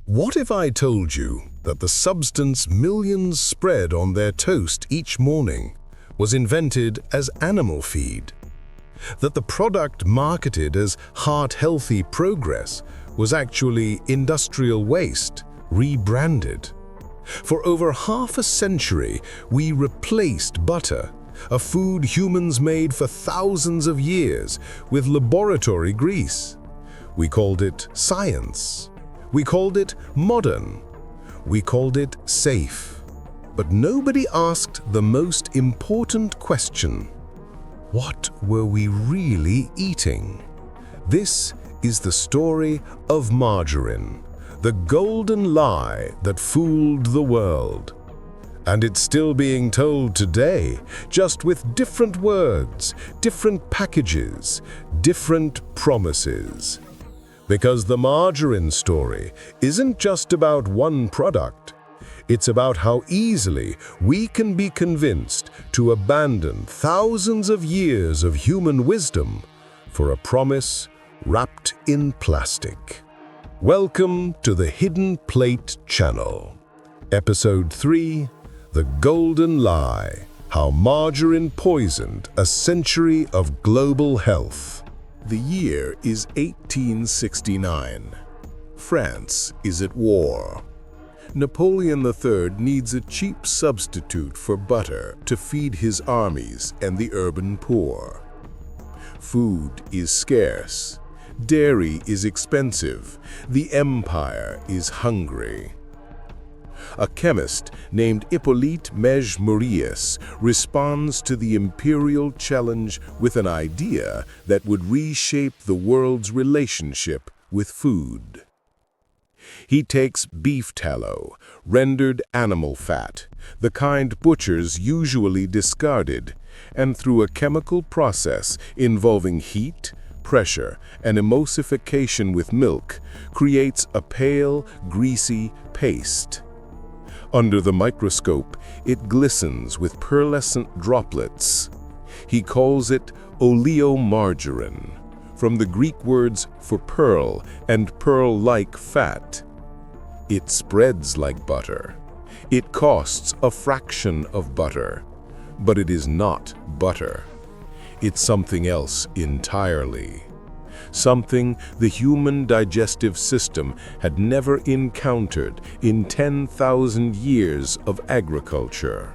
What if I told you that the substance millions spread on their toast each morning was invented as animal feed? That the product marketed as heart-healthy progress was actually industrial waste, rebranded? For over half a century, we replaced butter, a food humans made for thousands of years, with laboratory grease. We called it science. We called it modern. We called it safe. But nobody asked the most important question: what were we really eating? This is the story of margarine, the golden lie that fooled the world. And it's still being told today, just with different words, different packages, different promises. Because the margarine story isn't just about one product. It's about how easily we can be convinced to abandon thousands of years of human wisdom for a promise wrapped in plastic. Welcome to the Hidden Plate channel. Episode 3, The Golden Lie, How Margarine Poisoned a Century of Global Health. The year is 1869. France is at war. Napoleon III needs a cheap substitute for butter to feed his armies and the urban poor. Food is scarce. Dairy is expensive. The empire is hungry. A chemist named Hippolyte Marius responds to the imperial challenge with an idea that would reshape the world's relationship with food. He takes beef tallow, rendered animal fat, the kind butchers usually discarded, and through a chemical process involving heat, pressure, and emulsification with milk, creates a pale, greasy paste. Under the microscope, it glistens with pearlescent droplets. He calls it oleomargarine, from the Greek words for pearl and pearl-like fat. It spreads like butter. It costs a fraction of butter, but it is not butter. It's something else entirely. Something the human digestive system had never encountered in 10,000 years of agriculture.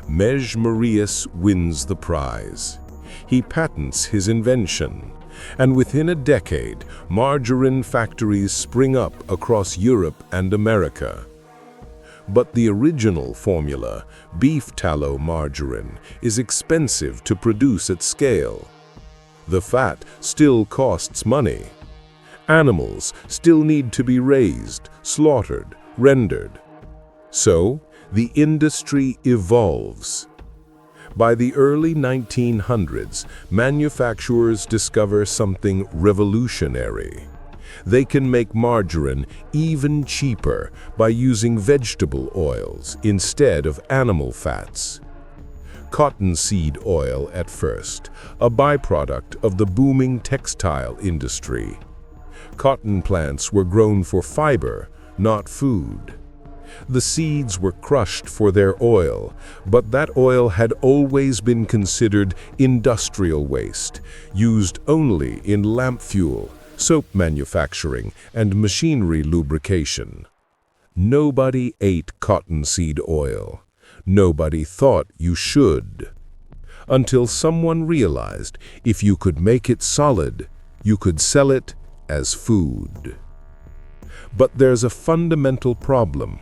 Marius wins the prize. He patents his invention, and within a decade, margarine factories spring up across Europe and America. But the original formula, beef tallow margarine, is expensive to produce at scale. The fat still costs money. Animals still need to be raised, slaughtered, rendered. So, the industry evolves. By the early 1900s, manufacturers discover something revolutionary. They can make margarine even cheaper by using vegetable oils instead of animal fats. Cottonseed oil at first, a byproduct of the booming textile industry. Cotton plants were grown for fiber, not food. The seeds were crushed for their oil, but that oil had always been considered industrial waste, used only in lamp fuel, soap manufacturing, and machinery lubrication. Nobody ate cottonseed oil. Nobody thought you should. Until someone realized if you could make it solid, you could sell it as food. But there's a fundamental problem.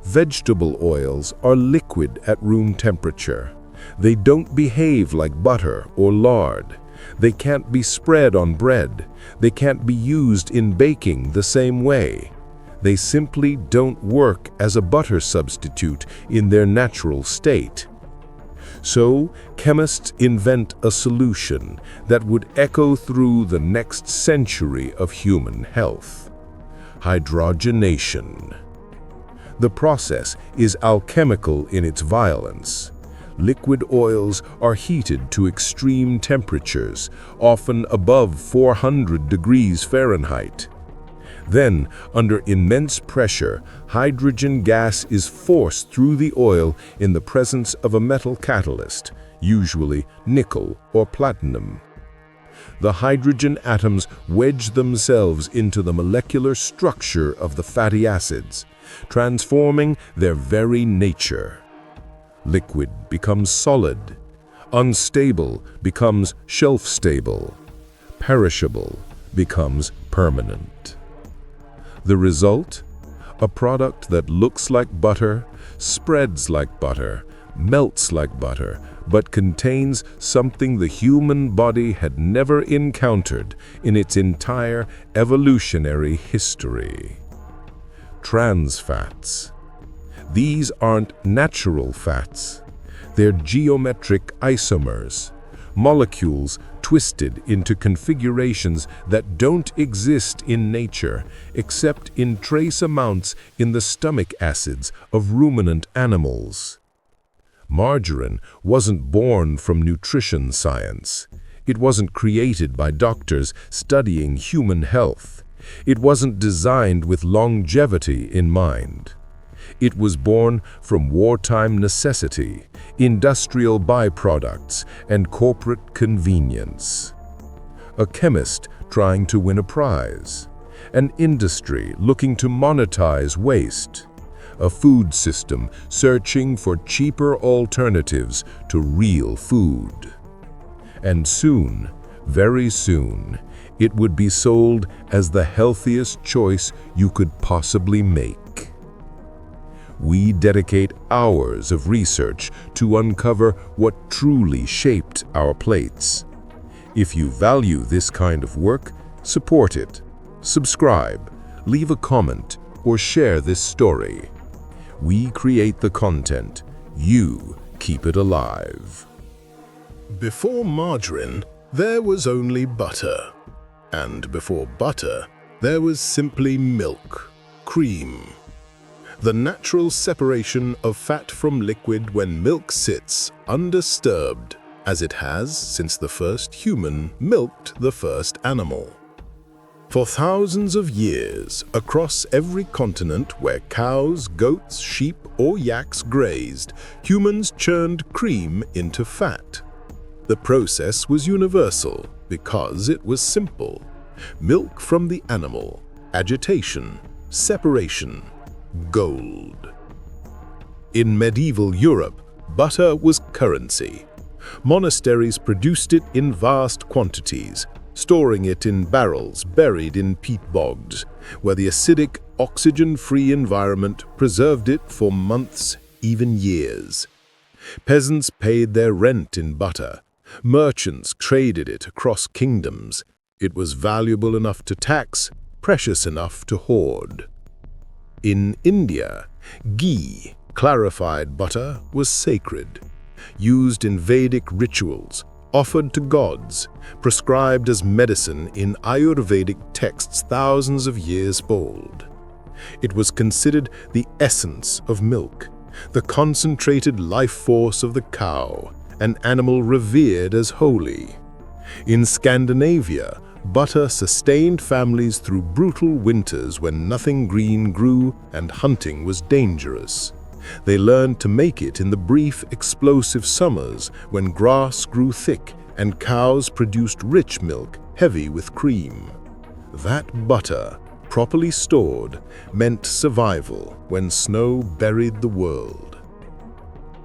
Vegetable oils are liquid at room temperature. They don't behave like butter or lard. They can't be spread on bread. They can't be used in baking the same way. They simply don't work as a butter substitute in their natural state. So, chemists invent a solution that would echo through the next century of human health: hydrogenation. The process is alchemical in its violence. Liquid oils are heated to extreme temperatures, often above 400 degrees Fahrenheit. Then, under immense pressure, hydrogen gas is forced through the oil in the presence of a metal catalyst, usually nickel or platinum. The hydrogen atoms wedge themselves into the molecular structure of the fatty acids, transforming their very nature. Liquid becomes solid. Unstable becomes shelf-stable. Perishable becomes permanent. The result? A product that looks like butter, spreads like butter, melts like butter, but contains something the human body had never encountered in its entire evolutionary history. Trans fats. These aren't natural fats. They're geometric isomers, molecules twisted into configurations that don't exist in nature except in trace amounts in the stomach acids of ruminant animals. Margarine wasn't born from nutrition science. It wasn't created by doctors studying human health. It wasn't designed with longevity in mind. It was born from wartime necessity, industrial byproducts, and corporate convenience. A chemist trying to win a prize. An industry looking to monetize waste. A food system searching for cheaper alternatives to real food. And soon, very soon, it would be sold as the healthiest choice you could possibly make. We dedicate hours of research to uncover what truly shaped our plates. If you value this kind of work, support it. Subscribe, leave a comment, or share this story. We create the content. You keep it alive. Before margarine, there was only butter. And before butter, there was simply milk, cream. The natural separation of fat from liquid when milk sits undisturbed, as it has since the first human milked the first animal. For thousands of years, across every continent where cows, goats, sheep, or yaks grazed, humans churned cream into fat. The process was universal because it was simple. Milk from the animal, agitation, separation, gold. In medieval Europe, butter was currency. Monasteries produced it in vast quantities, storing it in barrels buried in peat bogs, where the acidic, oxygen-free environment preserved it for months, even years. Peasants paid their rent in butter. Merchants traded it across kingdoms. It was valuable enough to tax, precious enough to hoard. In India, ghee, clarified butter, was sacred, used in Vedic rituals, offered to gods, prescribed as medicine in Ayurvedic texts thousands of years old. It was considered the essence of milk, the concentrated life force of the cow, an animal revered as holy. In Scandinavia, butter sustained families through brutal winters when nothing green grew and hunting was dangerous. They learned to make it in the brief, explosive summers when grass grew thick and cows produced rich milk heavy with cream. That butter, properly stored, meant survival when snow buried the world.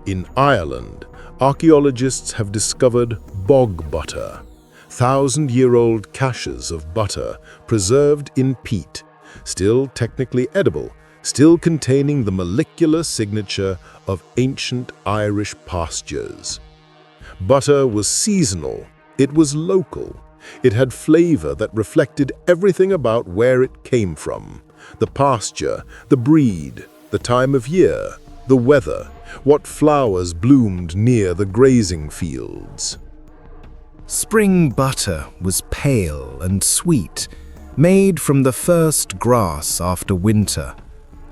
In Ireland, archaeologists have discovered bog butter, thousand-year-old caches of butter preserved in peat, still technically edible, still containing the molecular signature of ancient Irish pastures. Butter was seasonal, it was local, it had flavor that reflected everything about where it came from, the pasture, the breed, the time of year, the weather, what flowers bloomed near the grazing fields. Spring butter was pale and sweet, made from the first grass after winter.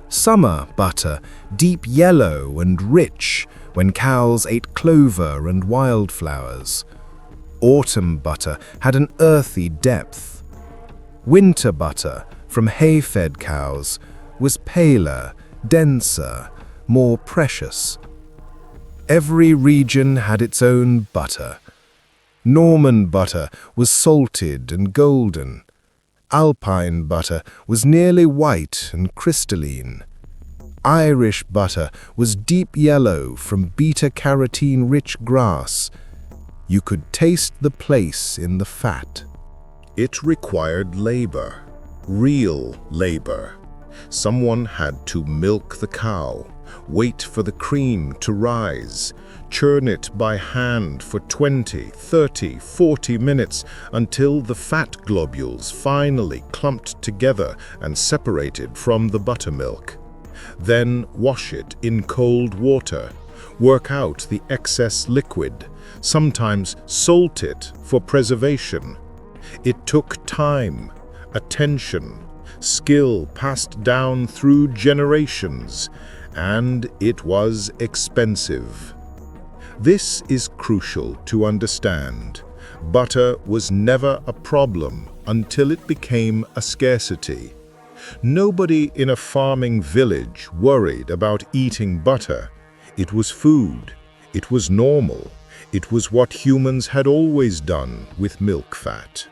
Summer butter, deep yellow and rich when cows ate clover and wildflowers. Autumn butter had an earthy depth. Winter butter, from hay-fed cows was paler, denser, more precious. Every region had its own butter. Norman butter was salted and golden. Alpine butter was nearly white and crystalline. Irish butter was deep yellow from beta-carotene-rich grass. You could taste the place in the fat. It required labor, real labor. Someone had to milk the cow, wait for the cream to rise, churn it by hand for 20, 30, 40 minutes until the fat globules finally clumped together and separated from the buttermilk. Then wash it in cold water, work out the excess liquid, sometimes salt it for preservation. It took time, attention, skill passed down through generations, and it was expensive. This is crucial to understand. Butter was never a problem until it became a scarcity. Nobody in a farming village worried about eating butter. It was food. It was normal. It was what humans had always done with milk fat.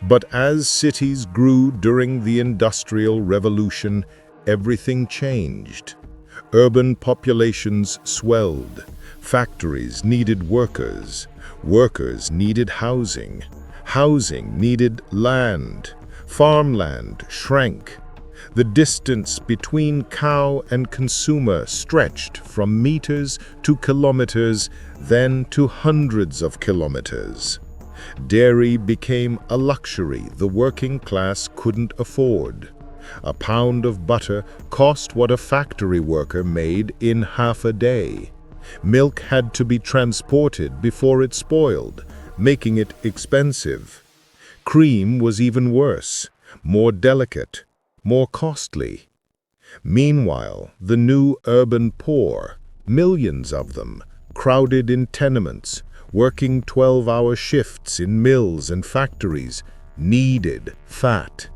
But as cities grew during the Industrial Revolution, everything changed. Urban populations swelled. Factories needed workers. Workers needed housing. Housing needed land. Farmland shrank. The distance between cow and consumer stretched from meters to kilometers, then to hundreds of kilometers. Dairy became a luxury the working class couldn't afford. A pound of butter cost what a factory worker made in half a day. Milk had to be transported before it spoiled, making it expensive. Cream was even worse, more delicate, more costly. Meanwhile, the new urban poor, millions of them, crowded in tenements, working 12-hour shifts in mills and factories, needed fat.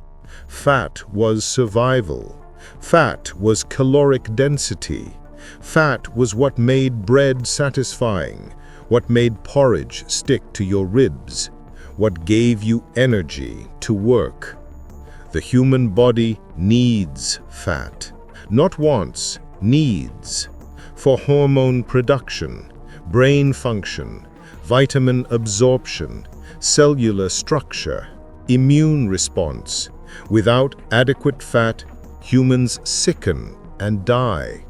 Fat was survival. Fat was caloric density. Fat was what made bread satisfying, what made porridge stick to your ribs, what gave you energy to work. The human body needs fat, not wants, needs, for hormone production, brain function, vitamin absorption, cellular structure, immune response. Without adequate fat, humans sicken and die.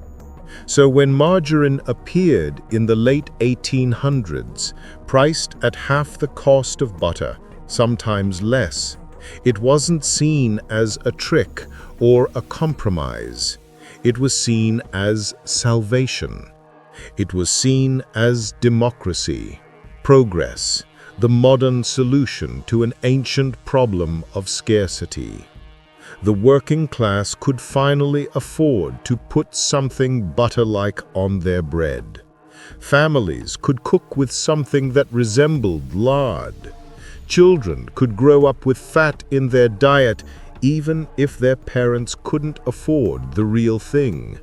So when margarine appeared in the late 1800s, priced at half the cost of butter, sometimes less, it wasn't seen as a trick or a compromise. It was seen as salvation. It was seen as democracy, progress, the modern solution to an ancient problem of scarcity. The working class could finally afford to put something butter-like on their bread. Families could cook with something that resembled lard. Children could grow up with fat in their diet even if their parents couldn't afford the real thing.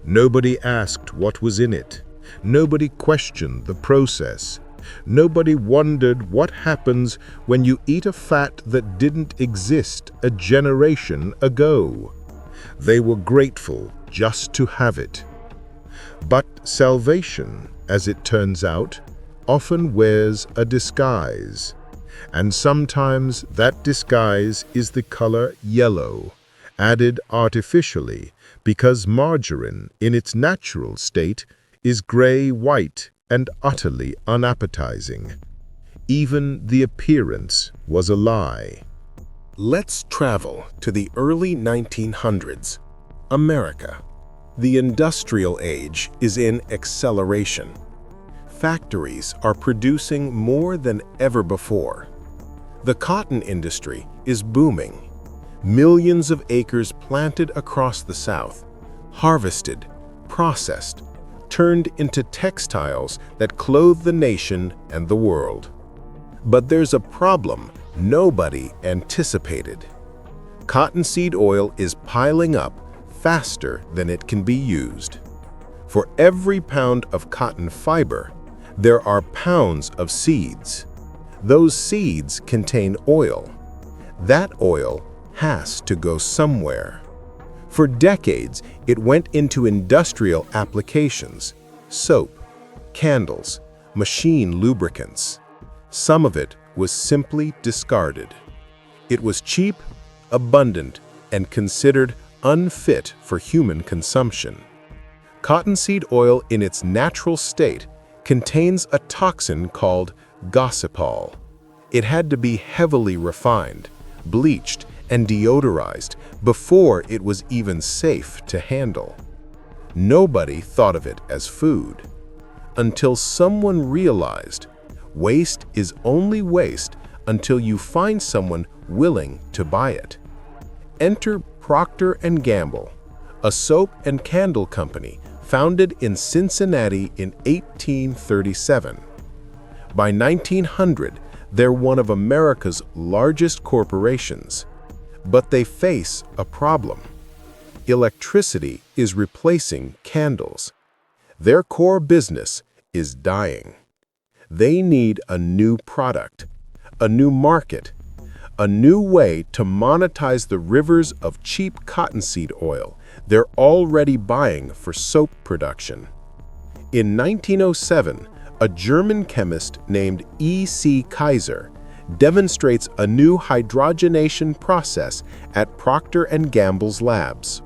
Nobody asked what was in it. Nobody questioned the process. Nobody wondered what happens when you eat a fat that didn't exist a generation ago. They were grateful just to have it. But salvation, as it turns out, often wears a disguise. And sometimes that disguise is the color yellow, added artificially, because margarine, in its natural state, is gray-white and utterly unappetizing. Even the appearance was a lie. Let's travel to the early 1900s. America. The industrial age is in acceleration. Factories are producing more than ever before. The cotton industry is booming. Millions of acres planted across the South, harvested, processed, turned into textiles that clothe the nation and the world. But there's a problem nobody anticipated. Cottonseed oil is piling up faster than it can be used. For every pound of cotton fiber, there are pounds of seeds. Those seeds contain oil. That oil has to go somewhere. For decades, it went into industrial applications: soap, candles, machine lubricants. Some of it was simply discarded. It was cheap, abundant, and considered unfit for human consumption. Cottonseed oil in its natural state contains a toxin called gossypol. It had to be heavily refined, bleached, and deodorized before it was even safe to handle. Nobody thought of it as food, until someone realized waste is only waste until you find someone willing to buy it. Enter Procter & Gamble, a soap and candle company founded in Cincinnati in 1837. By 1900, they're one of America's largest corporations. But they face a problem. Electricity is replacing candles. Their core business is dying. They need a new product, a new market, a new way to monetize the rivers of cheap cottonseed oil they're already buying for soap production. In 1907, a German chemist named E.C. Kaiser demonstrates a new hydrogenation process at Procter & Gamble's labs.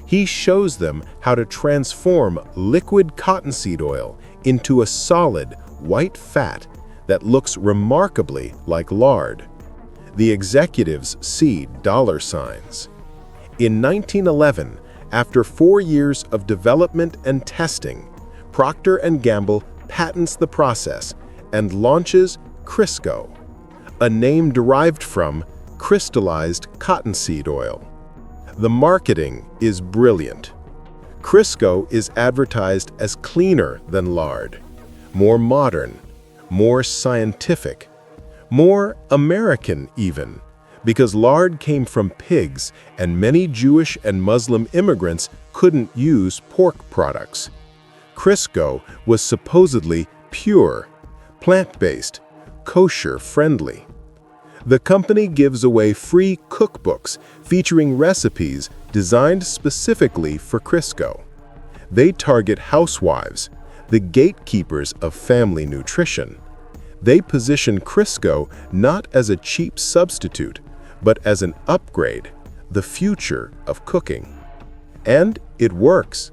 He shows them how to transform liquid cottonseed oil into a solid, white fat that looks remarkably like lard. The executives see dollar signs. In 1911, after 4 years of development and testing, Procter & Gamble patents the process and launches Crisco, a name derived from crystallized cottonseed oil. The marketing is brilliant. Crisco is advertised as cleaner than lard, more modern, more scientific, more American even, because lard came from pigs and many Jewish and Muslim immigrants couldn't use pork products. Crisco was supposedly pure, plant-based, kosher-friendly. The company gives away free cookbooks featuring recipes designed specifically for Crisco. They target housewives, the gatekeepers of family nutrition. They position Crisco not as a cheap substitute, but as an upgrade, the future of cooking. And it works.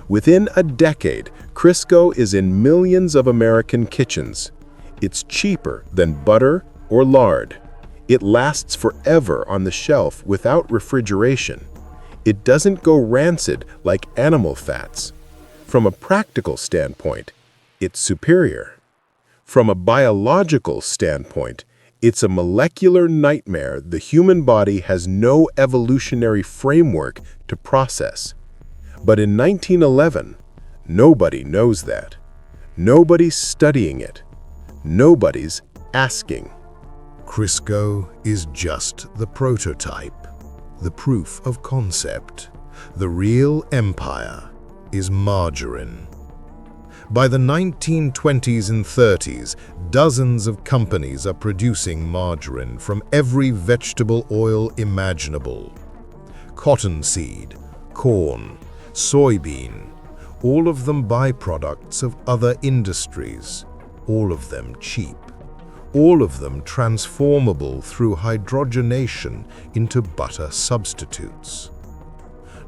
Within a decade, Crisco is in millions of American kitchens. It's cheaper than butter or lard. It lasts forever on the shelf without refrigeration. It doesn't go rancid like animal fats. From a practical standpoint, it's superior. From a biological standpoint, it's a molecular nightmare the human body has no evolutionary framework to process. But in 1911, nobody knows that. Nobody's studying it. Nobody's asking. Crisco is just the prototype, the proof of concept. The real empire is margarine. By the 1920s and 30s, dozens of companies are producing margarine from every vegetable oil imaginable. Cottonseed, corn, soybean, all of them byproducts of other industries, all of them cheap, all of them transformable through hydrogenation into butter substitutes.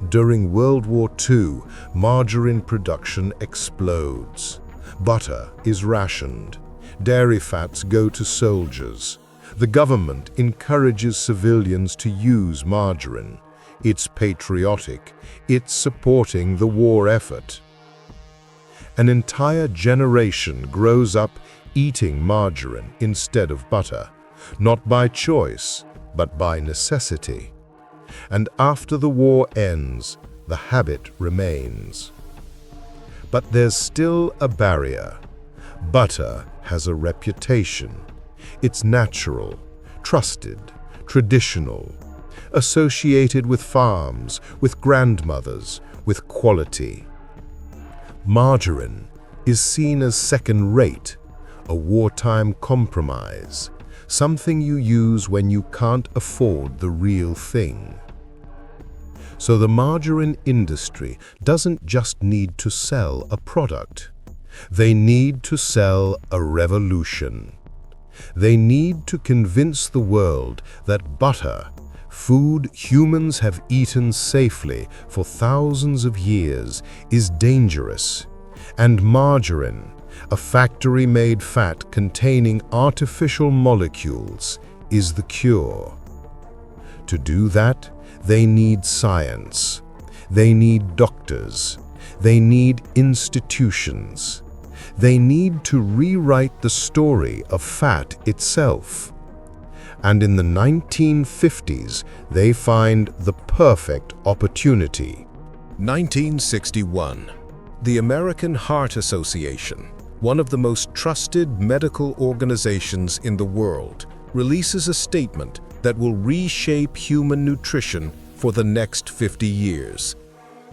During World War II, margarine production explodes. Butter is rationed. Dairy fats go to soldiers. The government encourages civilians to use margarine. It's patriotic. It's supporting the war effort. An entire generation grows up eating margarine instead of butter, not by choice, but by necessity. And after the war ends, the habit remains. But there's still a barrier. Butter has a reputation. It's natural, trusted, traditional. associated with farms, with grandmothers, with quality. Margarine is seen as second-rate, a wartime compromise, something you use when you can't afford the real thing. So the margarine industry doesn't just need to sell a product. They need to sell a revolution. They need to convince the world that butter, food humans have eaten safely for thousands of years, is dangerous, and margarine, a factory-made fat containing artificial molecules, is the cure. To do that, they need science. They need doctors. They need institutions. They need to rewrite the story of fat itself. And in the 1950s, they find the perfect opportunity. 1961. The American Heart Association, one of the most trusted medical organizations in the world, releases a statement that will reshape human nutrition for the next 50 years.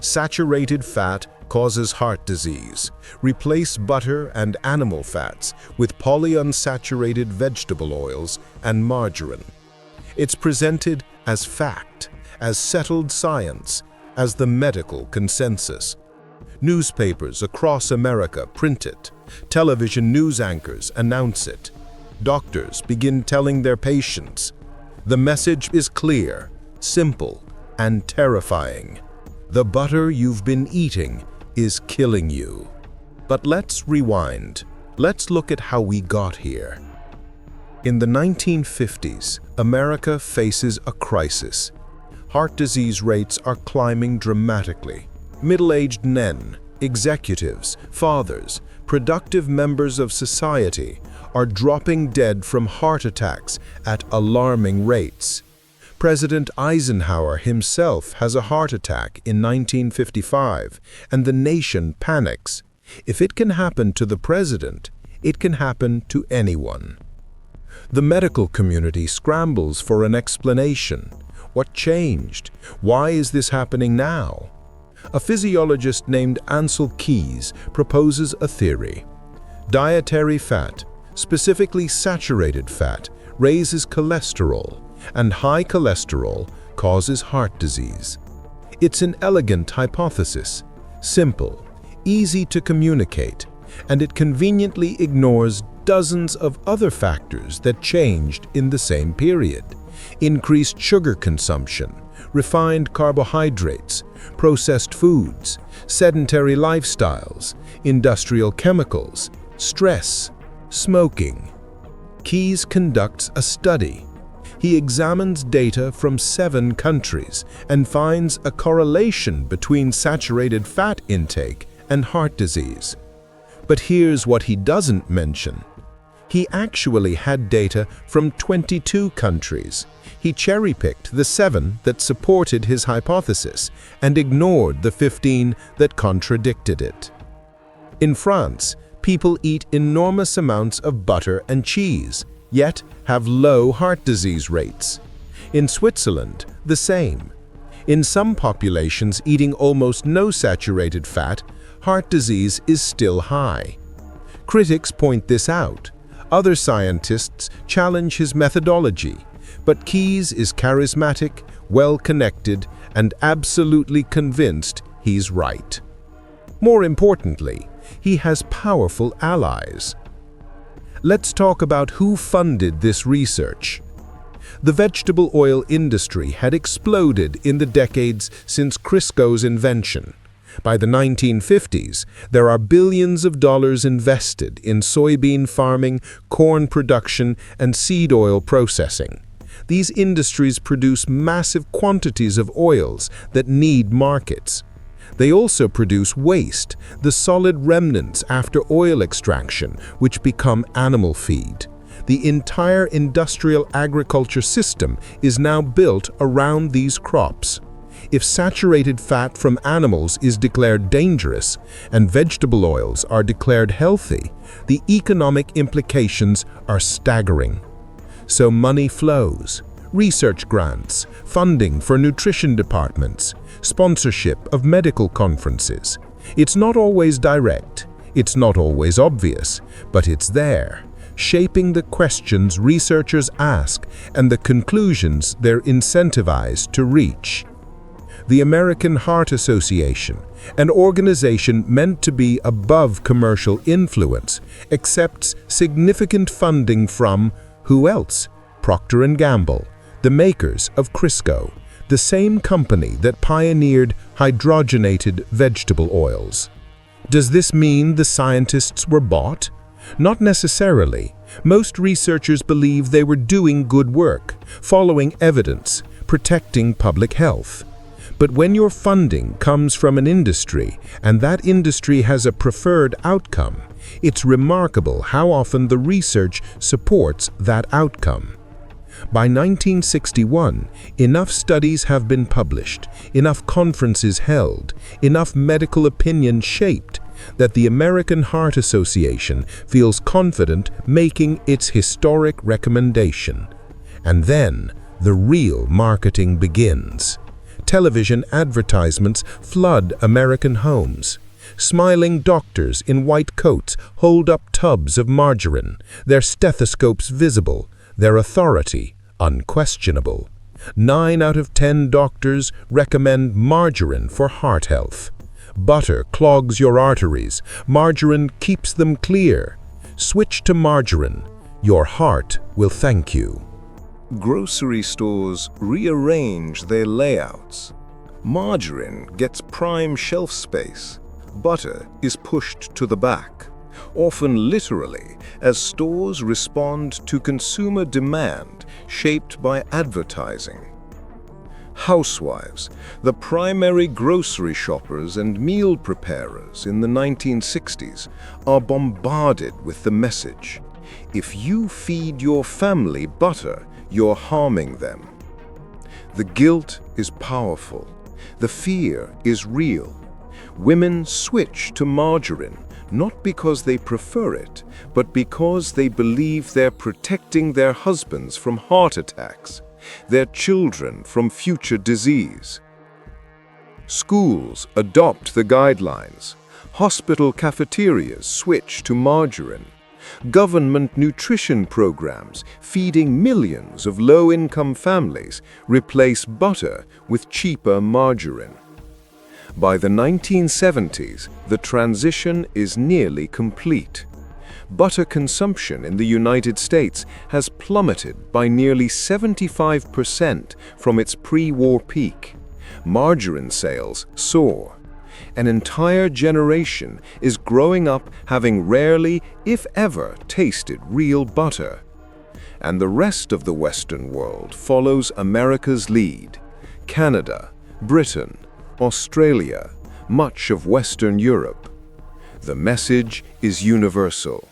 Saturated fat causes heart disease. Replace butter and animal fats with polyunsaturated vegetable oils and margarine. It's presented as fact, as settled science, as the medical consensus. Newspapers across America print it. Television news anchors announce it. Doctors begin telling their patients. The message is clear, simple, and terrifying. The butter you've been eating is killing you. But let's rewind. Let's look at how we got here. In the 1950s, America faces a crisis. Heart disease rates are climbing dramatically. Middle-aged men, executives, fathers, productive members of society are dropping dead from heart attacks at alarming rates. President Eisenhower himself has a heart attack in 1955, and the nation panics. If it can happen to the president, it can happen to anyone. The medical community scrambles for an explanation. What changed? Why is this happening now? A physiologist named Ancel Keys proposes a theory. Dietary fat, specifically saturated fat, raises cholesterol, and high cholesterol causes heart disease. It's an elegant hypothesis, simple, easy to communicate, and it conveniently ignores dozens of other factors that changed in the same period. Increased sugar consumption, refined carbohydrates, processed foods, sedentary lifestyles, industrial chemicals, stress, smoking. Keys conducts a study. He examines data from 7 countries and finds a correlation between saturated fat intake and heart disease. But here's what he doesn't mention. He actually had data from 22 countries. He cherry-picked the 7 that supported his hypothesis and ignored the 15 that contradicted it. In France, people eat enormous amounts of butter and cheese, yet have low heart disease rates. In Switzerland, the same. In some populations eating almost no saturated fat, heart disease is still high. Critics point this out. Other scientists challenge his methodology, but Keys is charismatic, well-connected, and absolutely convinced he's right. More importantly, he has powerful allies. Let's talk about who funded this research. The vegetable oil industry had exploded in the decades since Crisco's invention. By the 1950s, there are billions of dollars invested in soybean farming, corn production, and seed oil processing. These industries produce massive quantities of oils that need markets. They also produce waste, the solid remnants after oil extraction, which become animal feed. The entire industrial agriculture system is now built around these crops. If saturated fat from animals is declared dangerous and vegetable oils are declared healthy, the economic implications are staggering. So money flows. research grants, funding for nutrition departments, sponsorship of medical conferences. It's not always direct, it's not always obvious, but it's there, shaping the questions researchers ask and the conclusions they're incentivized to reach. The American Heart Association, an organization meant to be above commercial influence, accepts significant funding from, who else? Procter & Gamble, the makers of Crisco, the same company that pioneered hydrogenated vegetable oils. Does this mean the scientists were bought? Not necessarily. Most researchers believe they were doing good work, following evidence, protecting public health. But when your funding comes from an industry, and that industry has a preferred outcome, it's remarkable how often the research supports that outcome. By 1961, enough studies have been published, enough conferences held, enough medical opinion shaped, that the American Heart Association feels confident making its historic recommendation. And then, the real marketing begins. Television advertisements flood American homes. Smiling doctors in white coats hold up tubs of margarine, their stethoscopes visible, their authority unquestionable. 9 out of 10 doctors recommend margarine for heart health. Butter clogs your arteries. Margarine keeps them clear. Switch to margarine. Your heart will thank you. Grocery stores rearrange their layouts. Margarine gets prime shelf space. Butter is pushed to the back, often literally, as stores respond to consumer demand shaped by advertising. Housewives, the primary grocery shoppers and meal preparers in the 1960s, are bombarded with the message: if you feed your family butter, you're harming them. The guilt is powerful. The fear is real. Women switch to margarine, not because they prefer it, but because they believe they're protecting their husbands from heart attacks, their children from future disease. Schools adopt the guidelines. Hospital cafeterias switch to margarine. Government nutrition programs feeding millions of low-income families replace butter with cheaper margarine. By the 1970s, the transition is nearly complete. Butter consumption in the United States has plummeted by nearly 75% from its pre-war peak. Margarine sales soar. An entire generation is growing up having rarely, if ever, tasted real butter. And the rest of the Western world follows America's lead. Canada, Britain, Australia, much of Western Europe. The message is universal.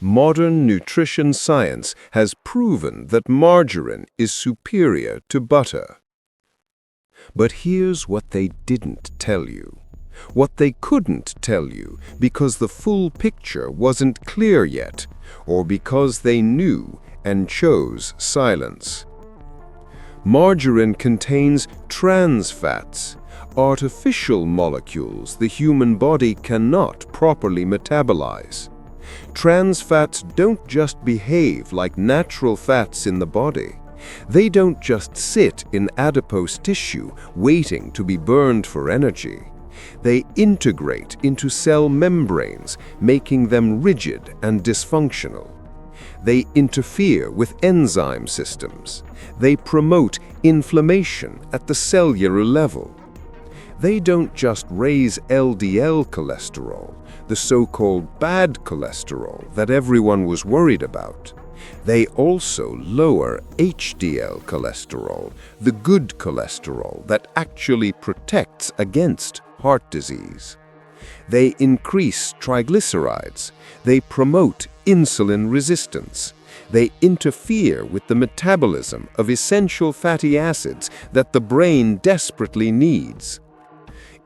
Modern nutrition science has proven that margarine is superior to butter. But here's what they didn't tell you. What they couldn't tell you because the full picture wasn't clear yet, or because they knew and chose silence. Margarine contains trans fats, artificial molecules the human body cannot properly metabolize. Trans fats don't just behave like natural fats in the body. They don't just sit in adipose tissue waiting to be burned for energy. They integrate into cell membranes, making them rigid and dysfunctional. They interfere with enzyme systems. They promote inflammation at the cellular level. They don't just raise LDL cholesterol, the so-called bad cholesterol that everyone was worried about. They also lower HDL cholesterol, the good cholesterol that actually protects against heart disease. They increase triglycerides. They promote insulin resistance. They interfere with the metabolism of essential fatty acids that the brain desperately needs.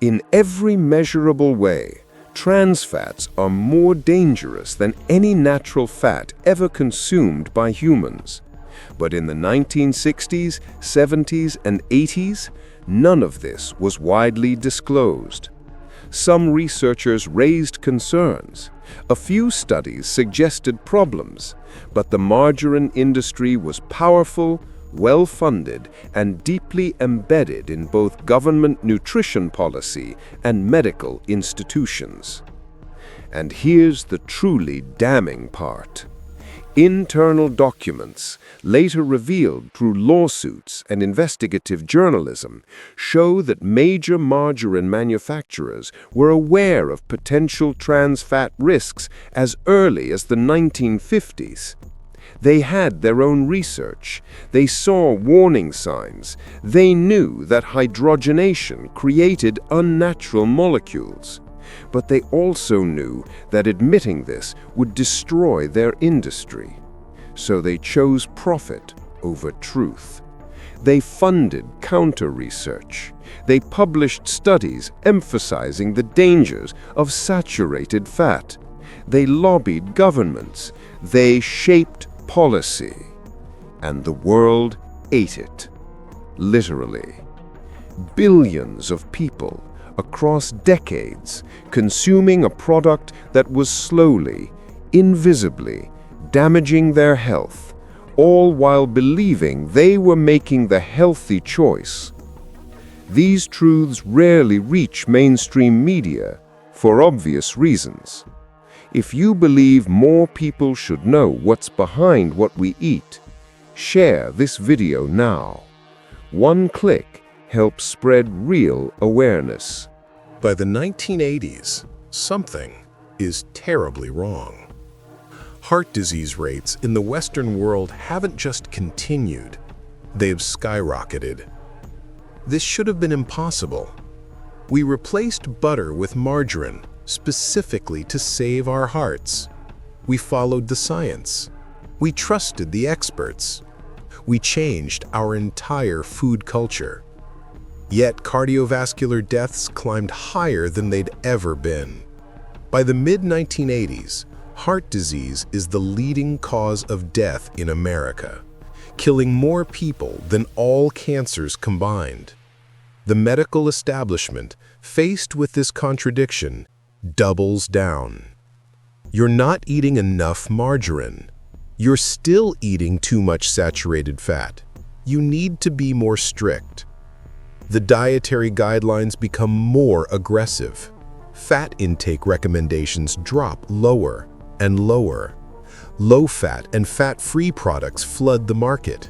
In every measurable way, trans fats are more dangerous than any natural fat ever consumed by humans. But in the 1960s, 70s, and 80s, none of this was widely disclosed. Some researchers raised concerns. A few studies suggested problems, but the margarine industry was powerful, well-funded, and deeply embedded in both government nutrition policy and medical institutions. And here's the truly damning part. Internal documents, later revealed through lawsuits and investigative journalism, show that major margarine manufacturers were aware of potential trans fat risks as early as the 1950s. They had their own research. They saw warning signs. They knew that hydrogenation created unnatural molecules. But they also knew that admitting this would destroy their industry. So they chose profit over truth. They funded counter-research. They published studies emphasizing the dangers of saturated fat. They lobbied governments. They shaped policy. And the world ate it. Literally. Billions of people across decades, consuming a product that was slowly, invisibly, damaging their health, all while believing they were making the healthy choice. These truths rarely reach mainstream media, for obvious reasons. If you believe more people should know what's behind what we eat, share this video now. One click helps spread real awareness. By the 1980s, something is terribly wrong. Heart disease rates in the Western world haven't just continued, they've skyrocketed. This should have been impossible. We replaced butter with margarine specifically to save our hearts. We followed the science. We trusted the experts. We changed our entire food culture. Yet cardiovascular deaths climbed higher than they'd ever been. By the mid-1980s, heart disease is the leading cause of death in America, killing more people than all cancers combined. The medical establishment, faced with this contradiction, doubles down. You're not eating enough margarine. You're still eating too much saturated fat. You need to be more strict. The dietary guidelines become more aggressive. Fat intake recommendations drop lower and lower. Low-fat and fat-free products flood the market.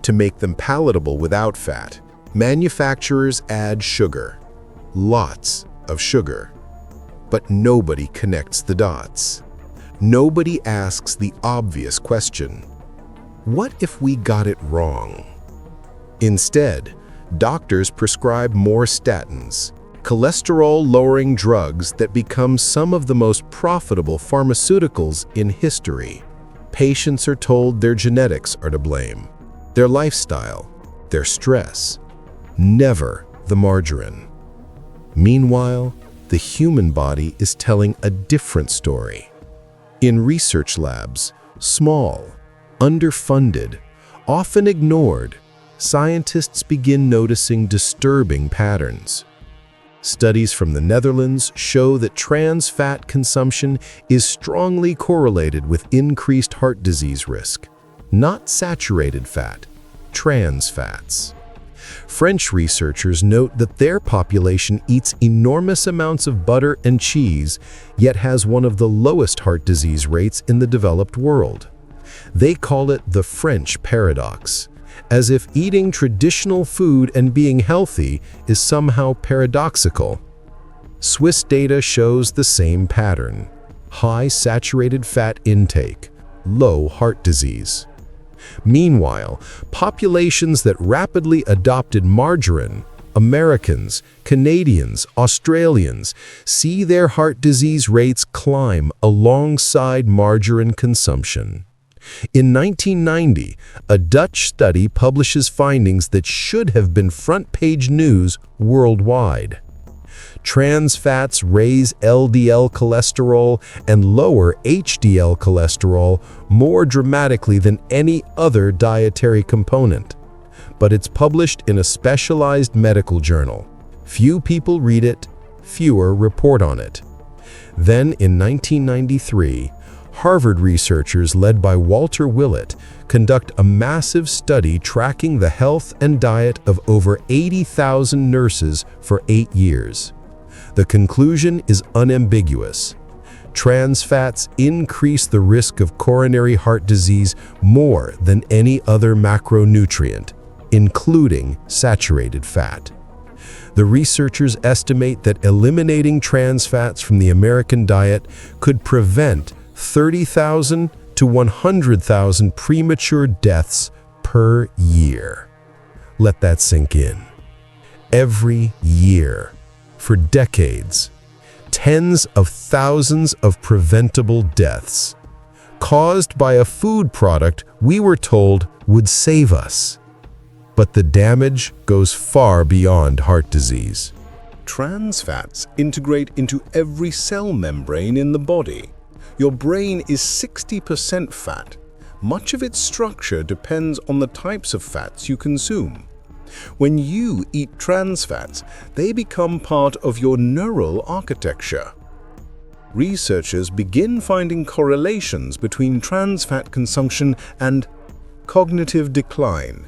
To make them palatable without fat, manufacturers add sugar. Lots of sugar. But nobody connects the dots. Nobody asks the obvious question: what if we got it wrong? Instead, doctors prescribe more statins, cholesterol-lowering drugs that become some of the most profitable pharmaceuticals in history. Patients are told their genetics are to blame, their lifestyle, their stress, never the margarine. Meanwhile, the human body is telling a different story. In research labs, small, underfunded, often ignored, scientists begin noticing disturbing patterns. Studies from the Netherlands show that trans fat consumption is strongly correlated with increased heart disease risk. Not saturated fat, trans fats. French researchers note that their population eats enormous amounts of butter and cheese, yet has one of the lowest heart disease rates in the developed world. They call it the French paradox, as if eating traditional food and being healthy is somehow paradoxical. Swiss data shows the same pattern: high saturated fat intake, low heart disease. Meanwhile, populations that rapidly adopted margarine, Americans, Canadians, Australians, see their heart disease rates climb alongside margarine consumption. In 1990, a Dutch study publishes findings that should have been front-page news worldwide. Trans fats raise LDL cholesterol and lower HDL cholesterol more dramatically than any other dietary component. But it's published in a specialized medical journal. Few people read it, fewer report on it. Then, in 1993, Harvard researchers led by Walter Willett conduct a massive study tracking the health and diet of over 80,000 nurses for 8 years. The conclusion is unambiguous. Trans fats increase the risk of coronary heart disease more than any other macronutrient, including saturated fat. The researchers estimate that eliminating trans fats from the American diet could prevent 30,000 to 100,000 premature deaths per year. Let that sink in. Every year, for decades, tens of thousands of preventable deaths caused by a food product we were told would save us. But the damage goes far beyond heart disease. Trans fats integrate into every cell membrane in the body. Your brain is 60% fat. Much of its structure depends on the types of fats you consume. When you eat trans fats, they become part of your neural architecture. Researchers begin finding correlations between trans fat consumption and cognitive decline,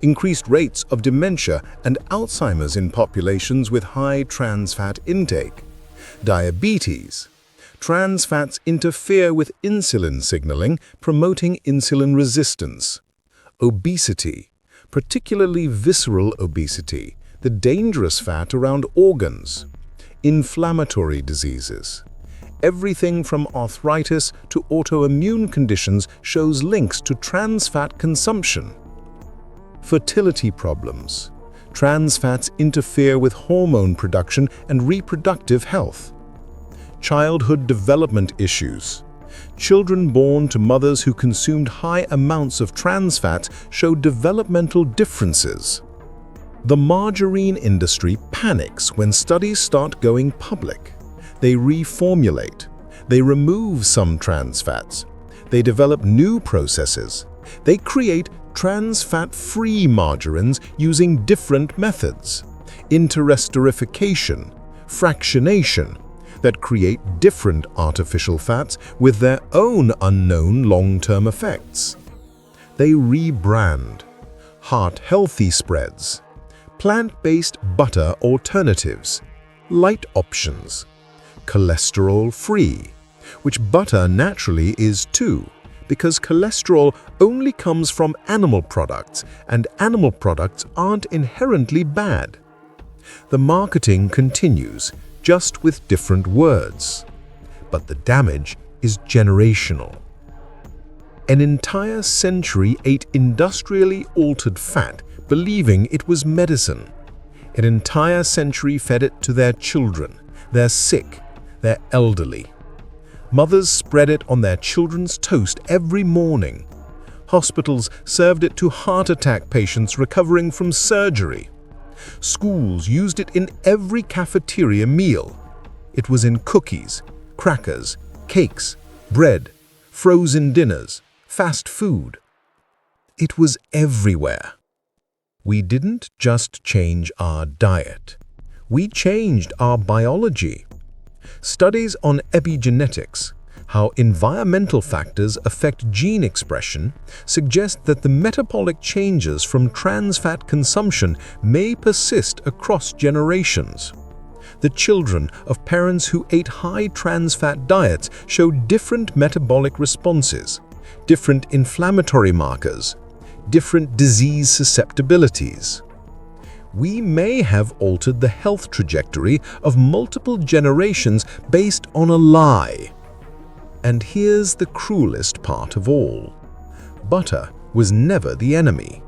increased rates of dementia and Alzheimer's in populations with high trans fat intake, diabetes. Trans fats interfere with insulin signaling, promoting insulin resistance, obesity, particularly visceral obesity, the dangerous fat around organs, inflammatory diseases. Everything from arthritis to autoimmune conditions shows links to trans fat consumption. Fertility problems. Trans fats interfere with hormone production and reproductive health. Childhood development issues. Children born to mothers who consumed high amounts of trans fats show developmental differences. The margarine industry panics when studies start going public. They reformulate. They remove some trans fats. They develop new processes. They create trans fat-free margarines using different methods, interesterification, fractionation, that create different artificial fats with their own unknown long-term effects. They rebrand, heart-healthy spreads, plant-based butter alternatives, light options, cholesterol-free, which butter naturally is too, because cholesterol only comes from animal products, and animal products aren't inherently bad. The marketing continues, just with different words. But the damage is generational. An entire century ate industrially altered fat, believing it was medicine. An entire century fed it to their children, their sick, their elderly. Mothers spread it on their children's toast every morning. Hospitals served it to heart attack patients recovering from surgery. Schools used it in every cafeteria meal. It was in cookies, crackers, cakes, bread, frozen dinners, fast food. It was everywhere. We didn't just change our diet. We changed our biology. Studies on epigenetics, how environmental factors affect gene expression, suggest that the metabolic changes from trans fat consumption may persist across generations. The children of parents who ate high trans fat diets show different metabolic responses, different inflammatory markers, different disease susceptibilities. We may have altered the health trajectory of multiple generations based on a lie. And here's the cruelest part of all. Butter was never the enemy.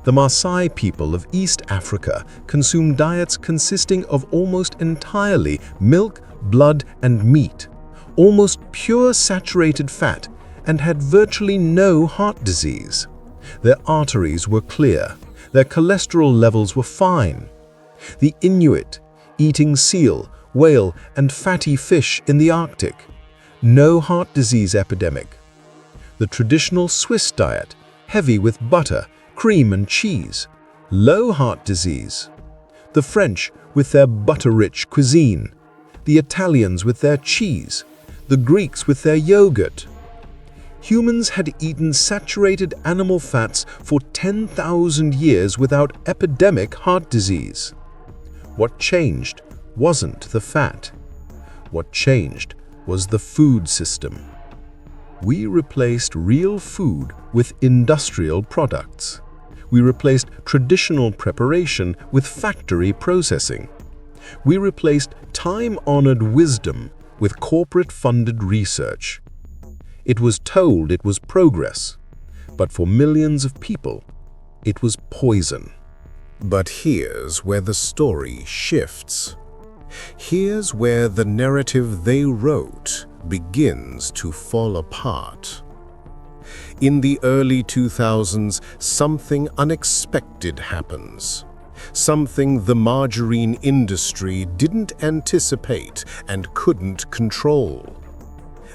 The Maasai people of East Africa consumed diets consisting of almost entirely milk, blood, and meat, almost pure saturated fat, and had virtually no heart disease. Their arteries were clear. Their cholesterol levels were fine. The Inuit, eating seal, whale, and fatty fish in the Arctic. No heart disease epidemic. The traditional Swiss diet, heavy with butter, cream, and cheese. Low heart disease. The French with their butter-rich cuisine. The Italians with their cheese. The Greeks with their yogurt. Humans had eaten saturated animal fats for 10,000 years without epidemic heart disease. What changed wasn't the fat. What changed was the food system. We replaced real food with industrial products. We replaced traditional preparation with factory processing. We replaced time-honored wisdom with corporate-funded research. It was told it was progress, but for millions of people, it was poison. But here's where the story shifts. Here's where the narrative they wrote begins to fall apart. In the early 2000s, something unexpected happens. Something the margarine industry didn't anticipate and couldn't control.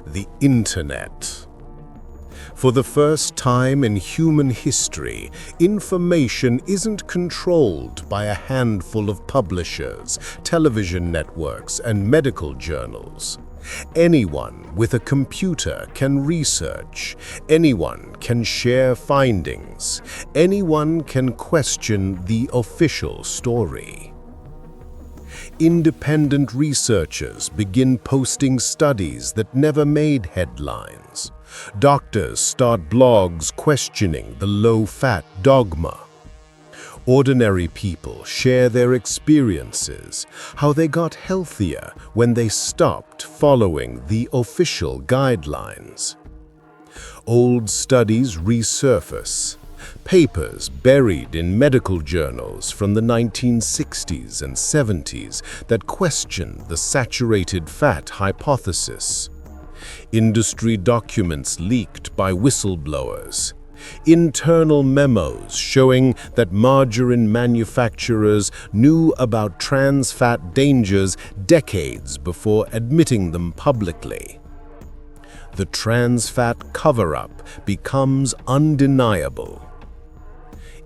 The Internet. For the first time in human history, information isn't controlled by a handful of publishers, television networks, and medical journals. Anyone with a computer can research. Anyone can share findings. Anyone can question the official story. Independent researchers begin posting studies that never made headlines. Doctors start blogs questioning the low-fat dogma. Ordinary people share their experiences, how they got healthier when they stopped following the official guidelines. Old studies resurface. Papers buried in medical journals from the 1960s and 70s that question the saturated fat hypothesis. Industry documents leaked by whistleblowers. Internal memos showing that margarine manufacturers knew about trans fat dangers decades before admitting them publicly. The trans fat cover-up becomes undeniable.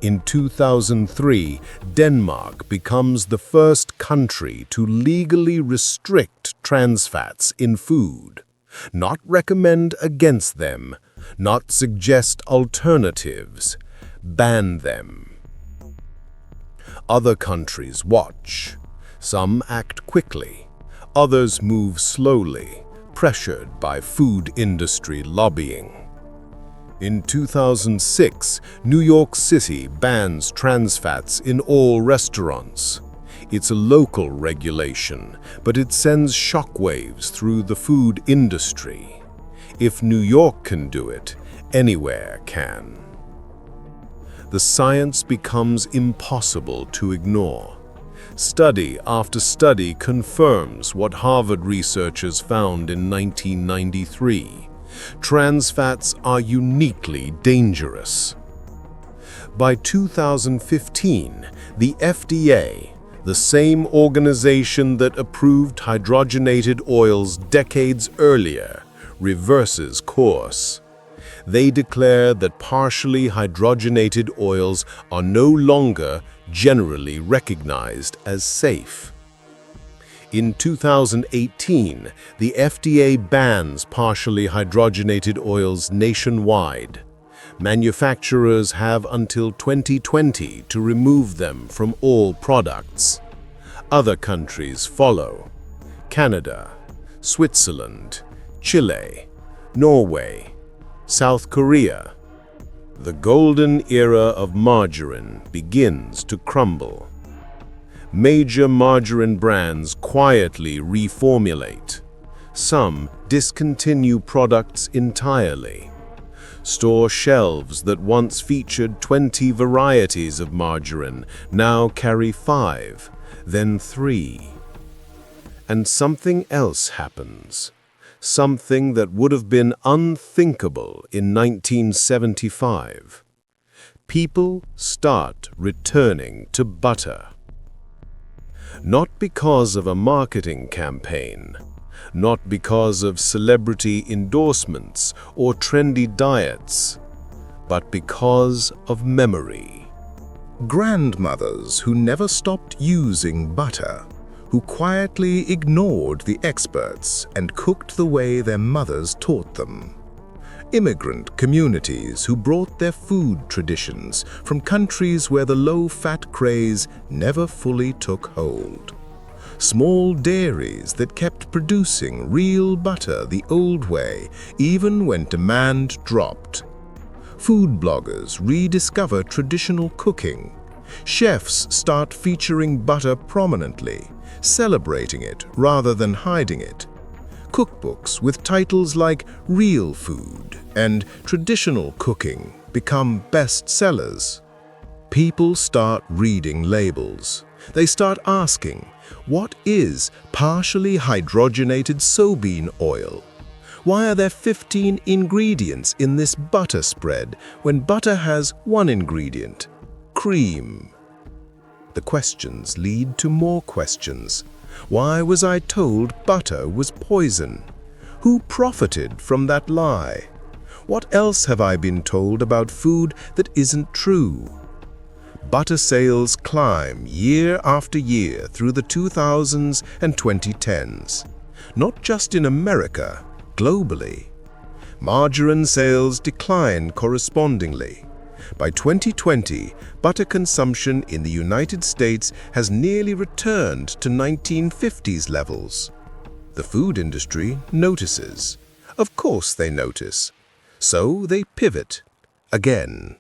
In 2003, Denmark becomes the first country to legally restrict trans fats in food, not recommend against them, not suggest alternatives, ban them. Other countries watch. Some act quickly, others move slowly, pressured by food industry lobbying. In 2006, New York City bans trans fats in all restaurants. It's a local regulation, but it sends shockwaves through the food industry. If New York can do it, anywhere can. The science becomes impossible to ignore. Study after study confirms what Harvard researchers found in 1993. Trans fats are uniquely dangerous. By 2015, the FDA, the same organization that approved hydrogenated oils decades earlier, reverses course. They declare that partially hydrogenated oils are no longer generally recognized as safe. In 2018, the FDA bans partially hydrogenated oils nationwide. Manufacturers have until 2020 to remove them from all products. Other countries follow: Canada, Switzerland, Chile, Norway, South Korea. The golden era of margarine begins to crumble. Major margarine brands quietly reformulate. Some discontinue products entirely. Store shelves that once featured 20 varieties of margarine now carry 5, then 3. And something else happens. Something that would have been unthinkable in 1975. People start returning to butter. Not because of a marketing campaign, not because of celebrity endorsements or trendy diets, but because of memory. Grandmothers who never stopped using butter, who quietly ignored the experts and cooked the way their mothers taught them. Immigrant communities who brought their food traditions from countries where the low-fat craze never fully took hold. Small dairies that kept producing real butter the old way, even when demand dropped. Food bloggers rediscover traditional cooking. Chefs start featuring butter prominently, celebrating it rather than hiding it. Cookbooks with titles like Real Food and Traditional Cooking become bestsellers. People start reading labels. They start asking, what is partially hydrogenated soybean oil? Why are there 15 ingredients in this butter spread when butter has one ingredient, cream? The questions lead to more questions. Why was I told butter was poison? Who profited from that lie? What else have I been told about food that isn't true? Butter sales climb year after year through the 2000s and 2010s. Not just in America, globally. Margarine sales decline correspondingly. By 2020, butter consumption in the United States has nearly returned to 1950s levels. The food industry notices. Of course they notice. So they pivot. Again.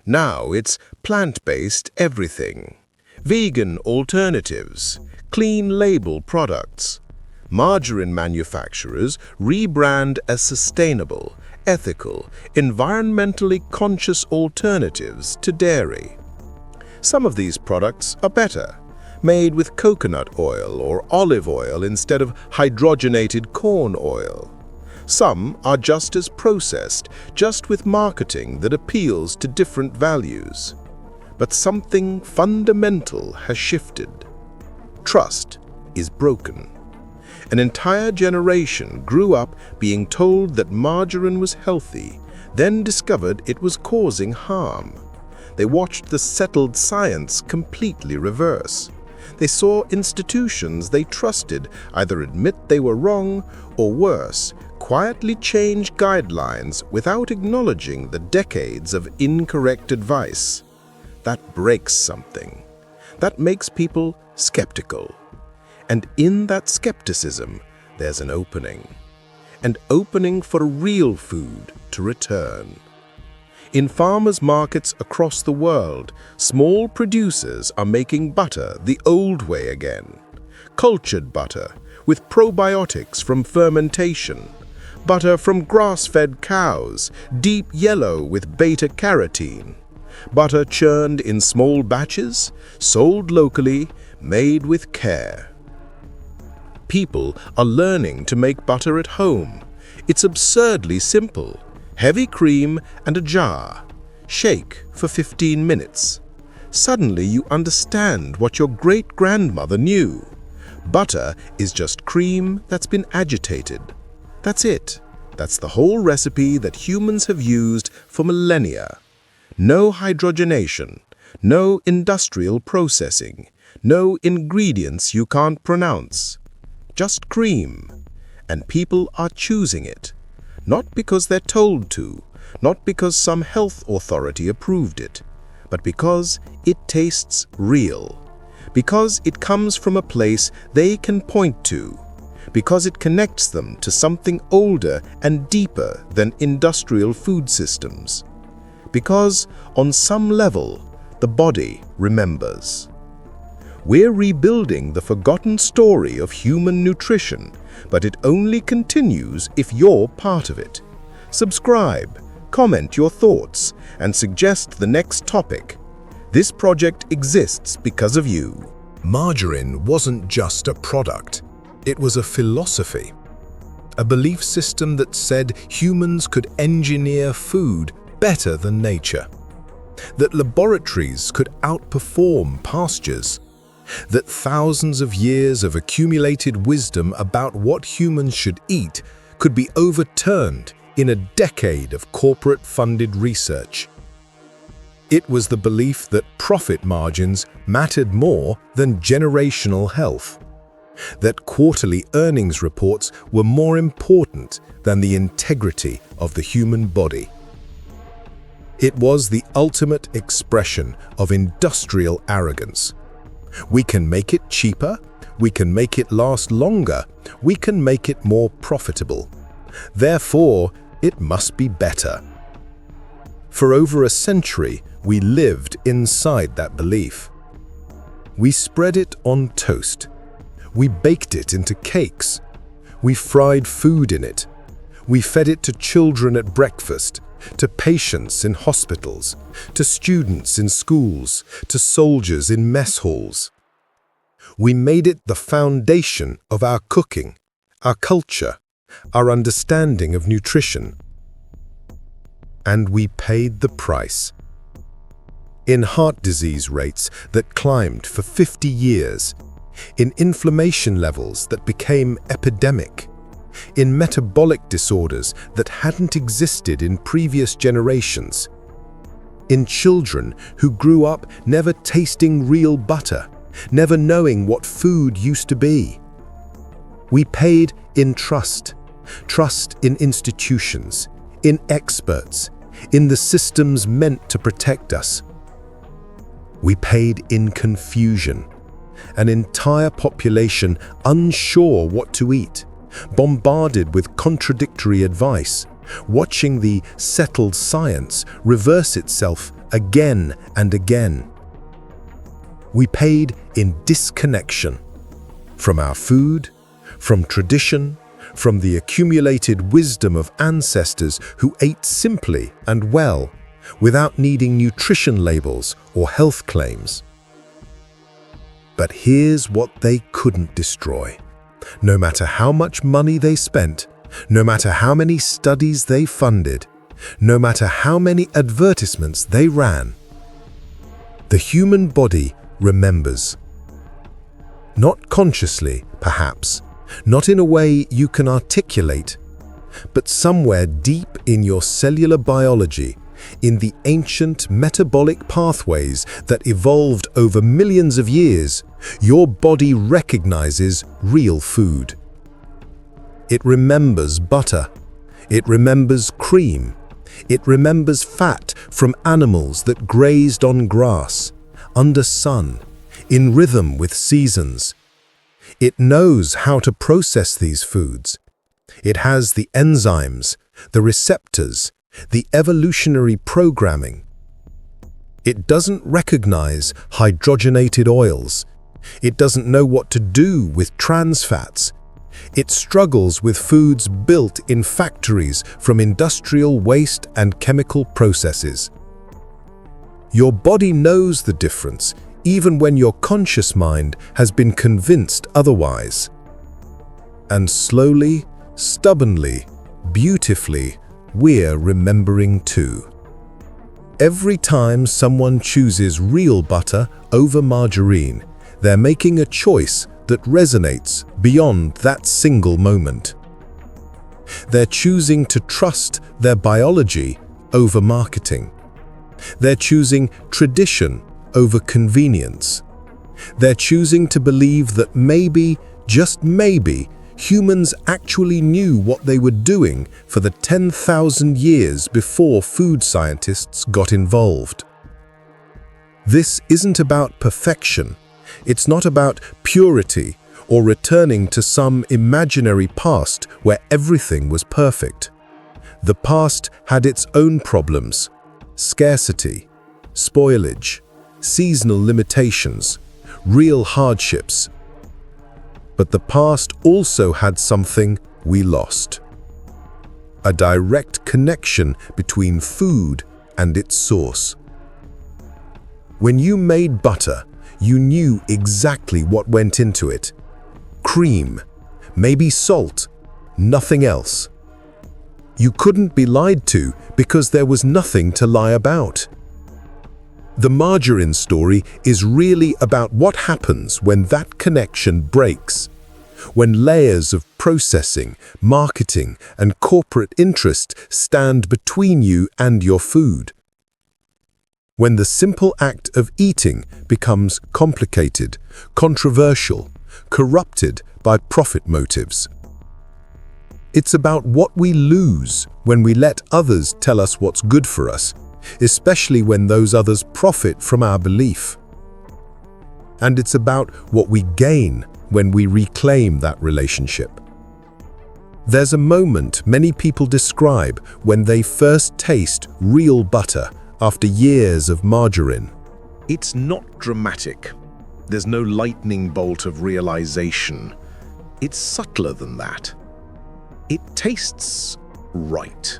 Now it's plant-based everything. Vegan alternatives. Clean label products. Margarine manufacturers rebrand as sustainable, ethical, environmentally conscious alternatives to dairy. Some of these products are better, made with coconut oil or olive oil instead of hydrogenated corn oil. Some are just as processed, just with marketing that appeals to different values. But something fundamental has shifted. Trust is broken. An entire generation grew up being told that margarine was healthy, then discovered it was causing harm. They watched the settled science completely reverse. They saw institutions they trusted either admit they were wrong or worse, quietly change guidelines without acknowledging the decades of incorrect advice. That breaks something. That makes people skeptical. And in that skepticism, there's an opening. An opening for real food to return. In farmers' markets across the world, small producers are making butter the old way again. Cultured butter, with probiotics from fermentation. Butter from grass-fed cows, deep yellow with beta-carotene. Butter churned in small batches, sold locally, made with care. People are learning to make butter at home. It's absurdly simple. Heavy cream and a jar. Shake for 15 minutes. Suddenly you understand what your great-grandmother knew. Butter is just cream that's been agitated. That's it. That's the whole recipe that humans have used for millennia. No hydrogenation, no industrial processing, no ingredients you can't pronounce. Just cream. And people are choosing it. Not because they're told to, not because some health authority approved it, but because it tastes real. Because it comes from a place they can point to. Because it connects them to something older and deeper than industrial food systems. Because, on some level, the body remembers. We're rebuilding the forgotten story of human nutrition, but it only continues if you're part of it. Subscribe, comment your thoughts, and suggest the next topic. This project exists because of you. Margarine wasn't just a product. It was a philosophy. A belief system that said humans could engineer food better than nature. That laboratories could outperform pastures. that thousands of years of accumulated wisdom about what humans should eat could be overturned in a decade of corporate-funded research. It was the belief that profit margins mattered more than generational health, that quarterly earnings reports were more important than the integrity of the human body. It was the ultimate expression of industrial arrogance. We can make it cheaper, we can make it last longer, we can make it more profitable. Therefore, it must be better. For over a century, we lived inside that belief. We spread it on toast. We baked it into cakes. We fried food in it. We fed it to children at breakfast, to patients in hospitals, to students in schools, to soldiers in mess halls. We made it the foundation of our cooking, our culture, our understanding of nutrition. And we paid the price. In heart disease rates that climbed for 50 years, in inflammation levels that became epidemic, in metabolic disorders that hadn't existed in previous generations, in children who grew up never tasting real butter, never knowing what food used to be. We paid in trust in institutions, in experts, in the systems meant to protect us. We paid in confusion, an entire population unsure what to eat, bombarded with contradictory advice, watching the settled science reverse itself again and again. We paid in disconnection from our food, from tradition, from the accumulated wisdom of ancestors who ate simply and well, without needing nutrition labels or health claims. But here's what they couldn't destroy. No matter how much money they spent, no matter how many studies they funded, no matter how many advertisements they ran, the human body remembers. Not consciously, perhaps, not in a way you can articulate, but somewhere deep in your cellular biology, in the ancient metabolic pathways that evolved over millions of years, your body recognizes real food. It remembers butter. It remembers cream. It remembers fat from animals that grazed on grass, under sun, in rhythm with seasons. It knows how to process these foods. It has the enzymes, the receptors, the evolutionary programming. It doesn't recognize hydrogenated oils. It doesn't know what to do with trans fats. It struggles with foods built in factories from industrial waste and chemical processes. Your body knows the difference, even when your conscious mind has been convinced otherwise. And slowly, stubbornly, beautifully, we're remembering too. Every time someone chooses real butter over margarine, they're making a choice that resonates beyond that single moment. They're choosing to trust their biology over marketing. They're choosing tradition over convenience. They're choosing to believe that maybe, just maybe, humans actually knew what they were doing for the 10,000 years before food scientists got involved. This isn't about perfection. It's not about purity or returning to some imaginary past where everything was perfect. The past had its own problems: scarcity, spoilage, seasonal limitations, real hardships. But the past also had something we lost: a direct connection between food and its source. When you made butter, you knew exactly what went into it. Cream, maybe salt, nothing else. You couldn't be lied to because there was nothing to lie about. The margarine story is really about what happens when that connection breaks, when layers of processing, marketing, and corporate interest stand between you and your food. When the simple act of eating becomes complicated, controversial, corrupted by profit motives. It's about what we lose when we let others tell us what's good for us, especially when those others profit from our belief. And it's about what we gain when we reclaim that relationship. There's a moment many people describe when they first taste real butter after years of margarine. It's not dramatic. There's no lightning bolt of realization. It's subtler than that. It tastes right.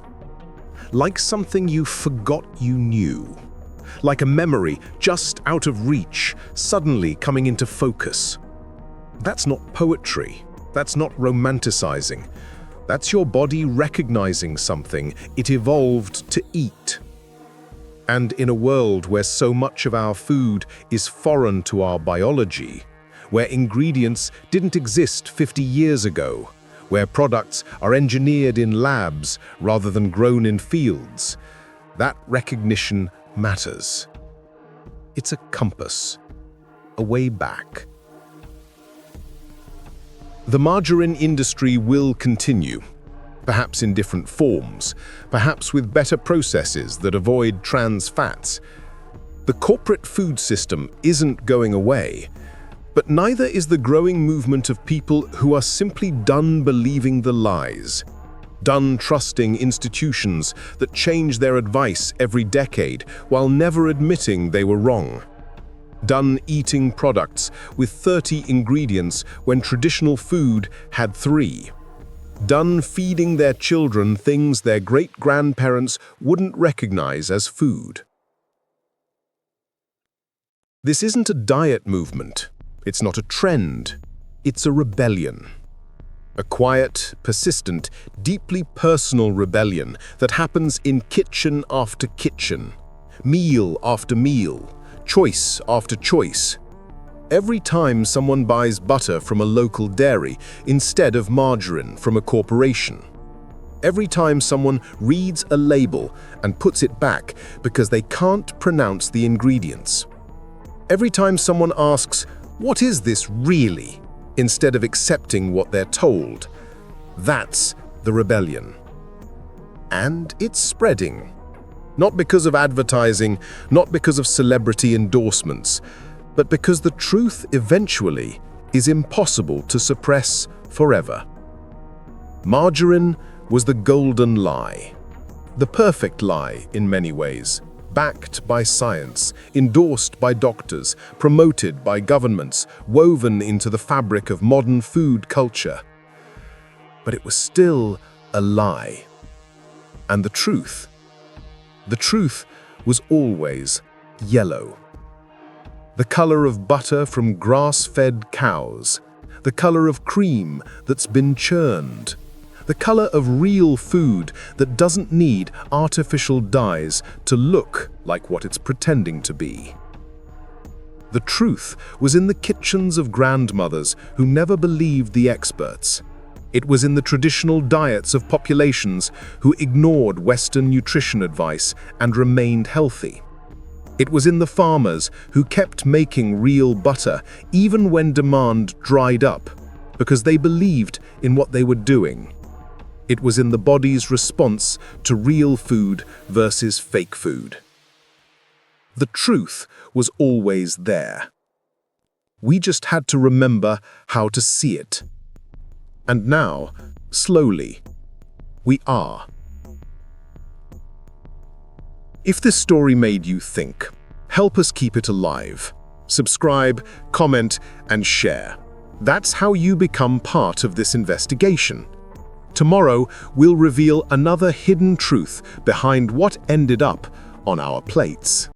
Like something you forgot you knew. Like a memory just out of reach, suddenly coming into focus. That's not poetry. That's not romanticizing. That's your body recognizing something it evolved to eat. And in a world where so much of our food is foreign to our biology, where ingredients didn't exist 50 years ago, where products are engineered in labs rather than grown in fields, that recognition matters. It's a compass, a way back. The margarine industry will continue, perhaps in different forms, perhaps with better processes that avoid trans fats. The corporate food system isn't going away, but neither is the growing movement of people who are simply done believing the lies, done trusting institutions that change their advice every decade while never admitting they were wrong. Done eating products with 30 ingredients when traditional food had 3. Done feeding their children things their great-grandparents wouldn't recognize as food. This isn't a diet movement. It's not a trend. It's a rebellion. A quiet, persistent, deeply personal rebellion that happens in kitchen after kitchen, meal after meal, choice after choice. Every time someone buys butter from a local dairy instead of margarine from a corporation. Every time someone reads a label and puts it back because they can't pronounce the ingredients. Every time someone asks, "What is this really?" instead of accepting what they're told. That's the rebellion. And it's spreading. Not because of advertising, not because of celebrity endorsements, but because the truth eventually is impossible to suppress forever. Margarine was the golden lie, the perfect lie in many ways, backed by science, endorsed by doctors, promoted by governments, woven into the fabric of modern food culture. But it was still a lie. And the truth was always yellow. The color of butter from grass-fed cows, the color of cream that's been churned, the color of real food that doesn't need artificial dyes to look like what it's pretending to be. The truth was in the kitchens of grandmothers who never believed the experts. It was in the traditional diets of populations who ignored Western nutrition advice and remained healthy. It was in the farmers who kept making real butter even when demand dried up, because they believed in what they were doing. It was in the body's response to real food versus fake food. The truth was always there. We just had to remember how to see it. And now, slowly, we are. If this story made you think, help us keep it alive. Subscribe, comment, and share. That's how you become part of this investigation. Tomorrow, we'll reveal another hidden truth behind what ended up on our plates.